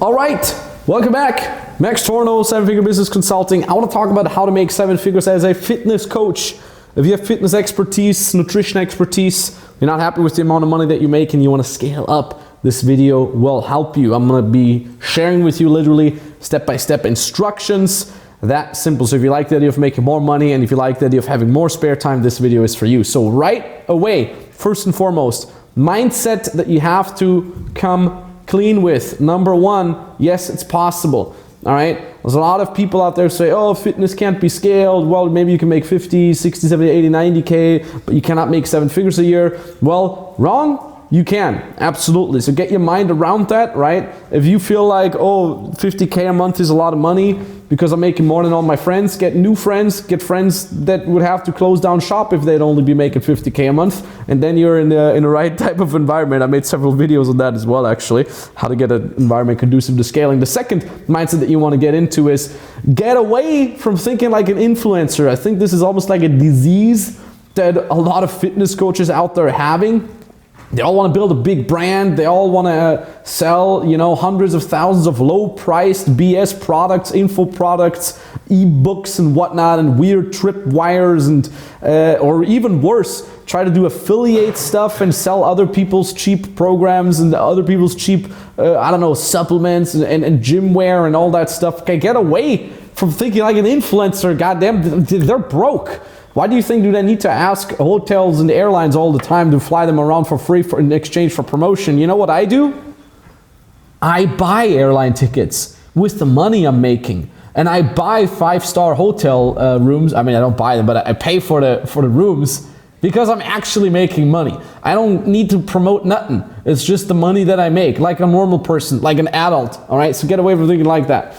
All right, welcome back. Max Tornow, 7-Figure Business Consulting. I want to talk about how to make 7 figures as a fitness coach. If you have fitness expertise, nutrition expertise, you're not happy with the amount of money that you make and you want to scale up, this video will help you. I'm going to be sharing with you literally step-by-step instructions. That simple. So if you like the idea of making more money and if you like the idea of having more spare time, this video is for you. So right away, first and foremost, mindset that you have to come clean with. Number one, yes, it's possible. All right. There's a lot of people out there say, oh, fitness can't be scaled. Well, maybe you can make 50, 60, 70, 80, 90K, but you cannot make 7 figures a year. Well, wrong. You can, absolutely. So get your mind around that, right? If you feel like, oh, 50K a month is a lot of money because I'm making more than all my friends, get new friends, get friends that would have to close down shop if they'd only be making 50K a month, and then you're in the right type of environment. I made several videos on that as well, actually, how to get an environment conducive to scaling. The second mindset that you want to get into is get away from thinking like an influencer. I think this is almost like a disease that a lot of fitness coaches out there are having. They all want to build a big brand. They all want to sell, hundreds of thousands of low-priced BS products, info products, ebooks and whatnot, and weird tripwires, and or even worse, try to do affiliate stuff and sell other people's cheap programs and other people's cheap, supplements and gym wear and all that stuff. Okay, get away from thinking like an influencer. Goddamn, they're broke. Why do you think do they need to ask hotels and airlines all the time to fly them around for free in exchange for promotion? You know what I do? I buy airline tickets with the money I'm making, and I buy 5-star hotel rooms. I mean, I don't buy them, but I pay for the rooms because I'm actually making money. I don't need to promote nothing. It's just the money that I make, like a normal person, like an adult. All right, so get away from thinking like that.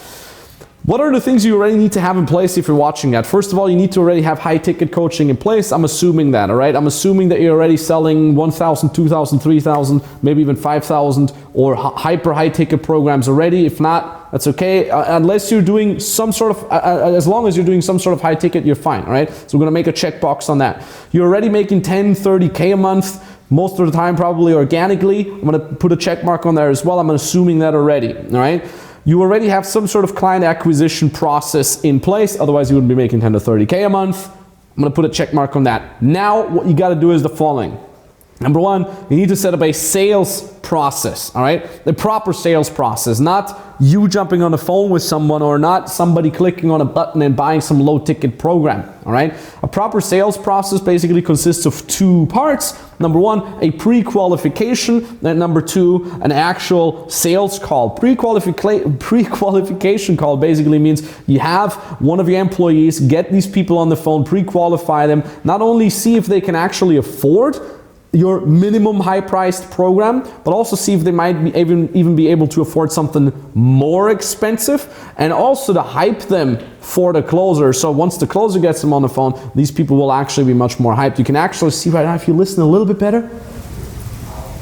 What are the things you already need to have in place if you're watching that? First of all, you need to already have high ticket coaching in place. I'm assuming that, all right? I'm assuming that you're already selling 1,000, 2,000, 3,000, maybe even 5,000 or hyper high ticket programs already. If not, that's okay. Unless you're doing some sort of, as long as you're doing some sort of high ticket, you're fine, all right? So we're gonna make a checkbox on that. You're already making 10, 30K a month, most of the time probably organically. I'm gonna put a check mark on there as well. I'm assuming that already, all right? You already have some sort of client acquisition process in place, otherwise you wouldn't be making 10 to 30K a month. I'm gonna put a check mark on that. Now, what you gotta do is the following. Number one, you need to set up a sales process, all right? The proper sales process, not you jumping on the phone with someone or not somebody clicking on a button and buying some low ticket program, all right? A proper sales process basically consists of 2 parts. Number one, a pre-qualification, and number 2, an actual sales call. Pre-qualification call basically means you have one of your employees get these people on the phone, pre-qualify them, not only see if they can actually afford your minimum high-priced program, but also see if they might be even be able to afford something more expensive, and also to hype them for the closer. So once the closer gets them on the phone, these people will actually be much more hyped. You can actually see right now, if you listen a little bit better,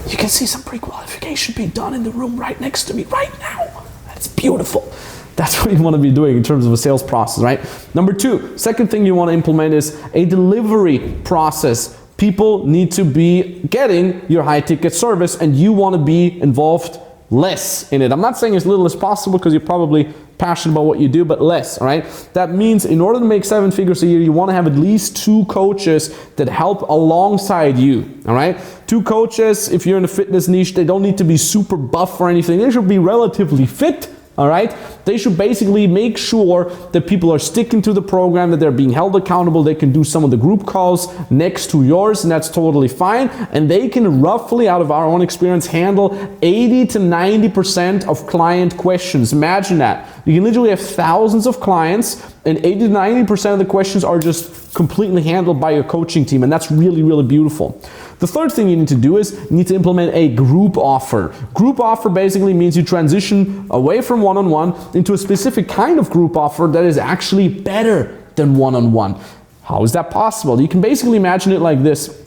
you can see some pre-qualification being done in the room right next to me right now. That's beautiful. That's what you want to be doing in terms of a sales process, right? Number 2, second thing you want to implement is a delivery process. People need to be getting your high ticket service and you want to be involved less in it. I'm not saying as little as possible because you're probably passionate about what you do, but less, all right? That means in order to make 7 figures a year, you want to have at least 2 coaches that help alongside you, all right? 2 coaches, if you're in a fitness niche, they don't need to be super buff or anything. They should be relatively fit. All right, they should basically make sure that people are sticking to the program, that they're being held accountable. They can do some of the group calls next to yours, and that's totally fine. And they can roughly, out of our own experience, handle 80 to 90% of client questions. Imagine that. You can literally have thousands of clients, and 80 to 90% of the questions are just completely handled by your coaching team, and that's really, really beautiful. The third thing you need to do is you need to implement a group offer. Group offer basically means you transition away from one-on-one into a specific kind of group offer that is actually better than one-on-one. How is that possible? You can basically imagine it like this.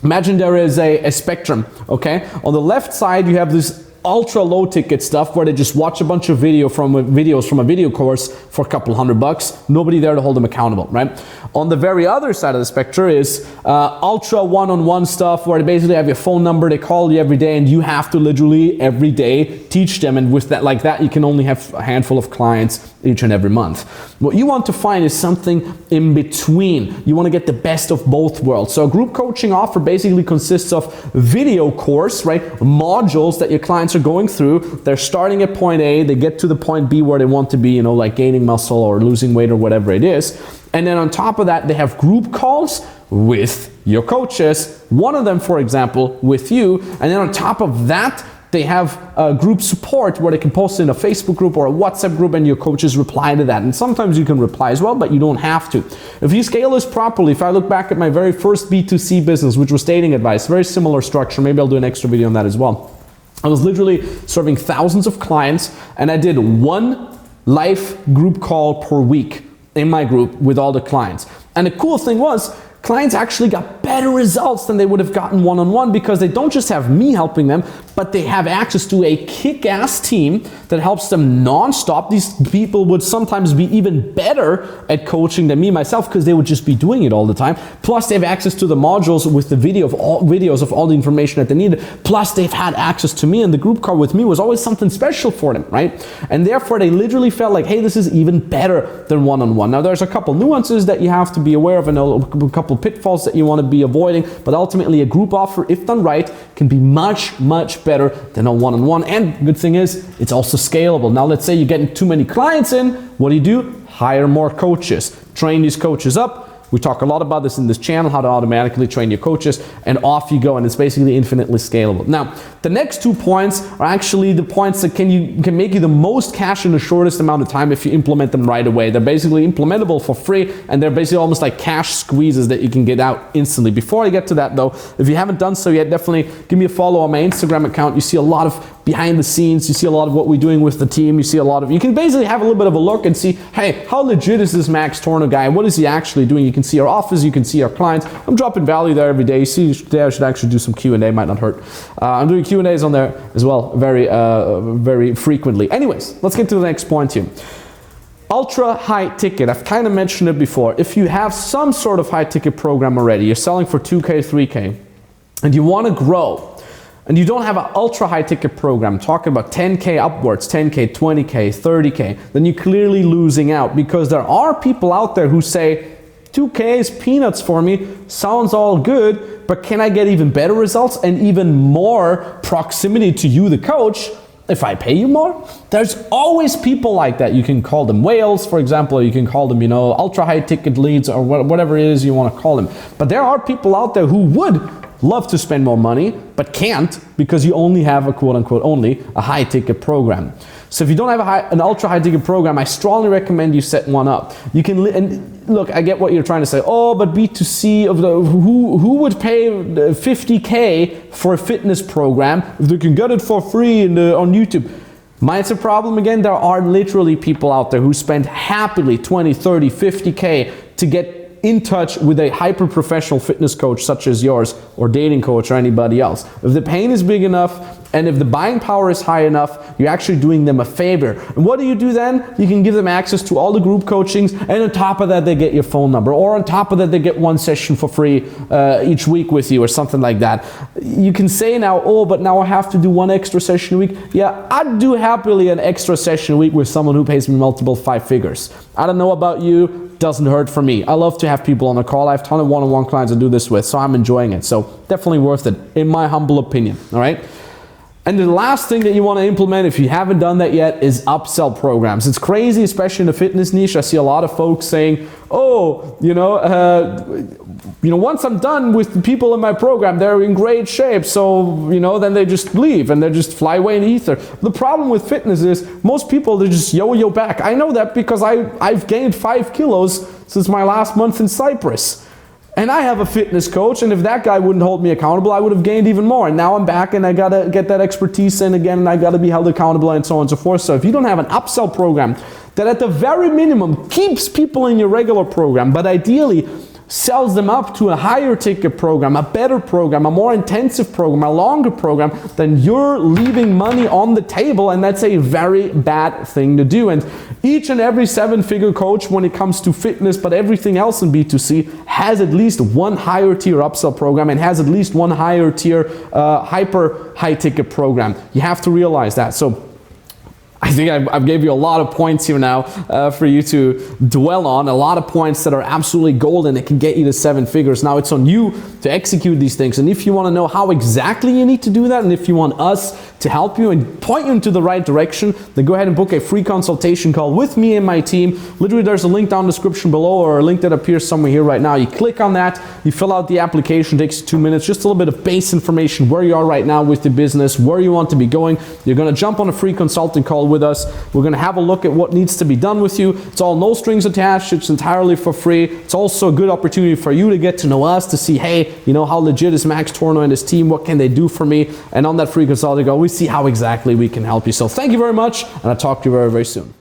Imagine there is a spectrum, okay? On the left side, you have this ultra low ticket stuff where they just watch a bunch of videos from a video course for a couple $100. Nobody there to hold them accountable, right? On the very other side of the spectrum is ultra one-on-one stuff where they basically have your phone number, they call you every day, and you have to literally every day teach them. And with that, like that, you can only have a handful of clients each and every month. What you want to find is something in between. You want to get the best of both worlds. So a group coaching offer basically consists of video course, right? Modules that your clients are going through. They're starting at point A, they get to the point B where they want to be, you know, like gaining muscle or losing weight or whatever it is. And then on top of that, they have group calls with your coaches. One of them, for example, with you. And then on top of that, they have group support where they can post in a Facebook group or a WhatsApp group and your coaches reply to that. And sometimes you can reply as well, but you don't have to. If you scale this properly, if I look back at my very first B2C business, which was dating advice, very similar structure, maybe I'll do an extra video on that as well. I was literally serving thousands of clients and I did one live group call per week in my group with all the clients. And the cool thing was, clients actually got better results than they would have gotten one-on-one because they don't just have me helping them, but they have access to a kick-ass team that helps them non-stop. These people would sometimes be even better at coaching than me myself because they would just be doing it all the time. Plus they have access to the modules with the videos of all the information that they needed. Plus they've had access to me, and the group call with me was always something special for them, right? And therefore they literally felt like, hey, this is even better than one-on-one. Now there's a couple nuances that you have to be aware of and a couple pitfalls that you want to be avoiding, but ultimately a group offer, if done right, can be much, much better than a one-on-one. And the good thing is, it's also scalable. Now let's say you're getting too many clients in, what do? Hire more coaches. Train these coaches up. We talk a lot about this in this channel, how to automatically train your coaches, and off you go, and it's basically infinitely scalable. Now, the next 2 points are actually the points that can make you the most cash in the shortest amount of time if you implement them right away. They're basically implementable for free, and they're basically almost like cash squeezes that you can get out instantly. Before I get to that though, if you haven't done so yet, definitely give me a follow on my Instagram account. You see a lot of behind the scenes, you see a lot of what we're doing with the team, you can basically have a little bit of a look and see, hey, how legit is this Max Tornow guy? What is he actually doing? You can see our office, you can see our clients. I'm dropping value there every day. You see, today I should actually do some Q&A, might not hurt. I'm doing Q&As on there as well, very frequently. Anyways, let's get to the next point here. Ultra high ticket, I've kind of mentioned it before. If you have some sort of high ticket program already, you're selling for 2K, 3K, and you want to grow, and you don't have an ultra high ticket program, talking about 10K upwards, 10K, 20K, 30K, then you're clearly losing out, because there are people out there who say, 2K is peanuts for me, sounds all good, but can I get even better results and even more proximity to you, the coach, if I pay you more? There's always people like that. You can call them whales, for example, or you can call them, ultra high ticket leads, or whatever it is you want to call them. But there are people out there who would love to spend more money, but can't, because you only have a quote-unquote a high ticket program. So if you don't have an ultra high ticket program, I strongly recommend you set one up. You can, and look, I get what you're trying to say. Oh, but B2C, who would pay 50K for a fitness program if they can get it for free on YouTube? Mine's a problem again. There are literally people out there who spend happily 20, 30, 50K to get in touch with a hyper-professional fitness coach such as yours, or dating coach, or anybody else. If the pain is big enough and if the buying power is high enough, you're actually doing them a favor. And what do you do then? You can give them access to all the group coachings, and on top of that they get your phone number, or on top of that they get one session for free each week with you, or something like that. You can say now, oh, but now I have to do one extra session a week. Yeah, I'd do happily an extra session a week with someone who pays me multiple 5 figures. I don't know about you, doesn't hurt for me. I love to have people on the call. I have a ton of one-on-one clients I do this with, so I'm enjoying it. So definitely worth it, in my humble opinion, all right? And the last thing that you want to implement, if you haven't done that yet, is upsell programs. It's crazy, especially in the fitness niche. I see a lot of folks saying, oh, once I'm done with the people in my program, they're in great shape. So, then they just leave and they just fly away in the ether. The problem with fitness is most people, they just yo-yo back. I know that because I've gained 5 kilos since my last month in Cyprus. And I have a fitness coach, and if that guy wouldn't hold me accountable, I would have gained even more. And now I'm back and I gotta get that expertise in again, and I gotta be held accountable, and so on and so forth. So if you don't have an upsell program that at the very minimum keeps people in your regular program, but ideally sells them up to a higher ticket program, a better program, a more intensive program, a longer program, then you're leaving money on the table, and that's a very bad thing to do. And each and every 7-figure coach, when it comes to fitness, but everything else in B2C, has at least one higher tier upsell program and has at least one higher tier hyper high ticket program. You have to realize that. So I think I've gave you a lot of points here now for you to dwell on, a lot of points that are absolutely golden that can get you to 7 figures. Now it's on you to execute these things, and if you want to know how exactly you need to do that, and if you want us to help you and point you into the right direction, then go ahead and book a free consultation call with me and my team. Literally, there's a link down in the description below, or a link that appears somewhere here right now. You click on that, you fill out the application, it takes 2 minutes, just a little bit of base information, where you are right now with the business, where you want to be going. You're going to jump on a free consulting call with us. We're going to have a look at what needs to be done with you. It's all no strings attached. It's entirely for free. It's also a good opportunity for you to get to know us, to see, hey, you know, how legit is Max Tornow and his team? What can they do for me? And on that free consulting call, we see how exactly we can help you. So thank you very much, and I'll talk to you very, very soon.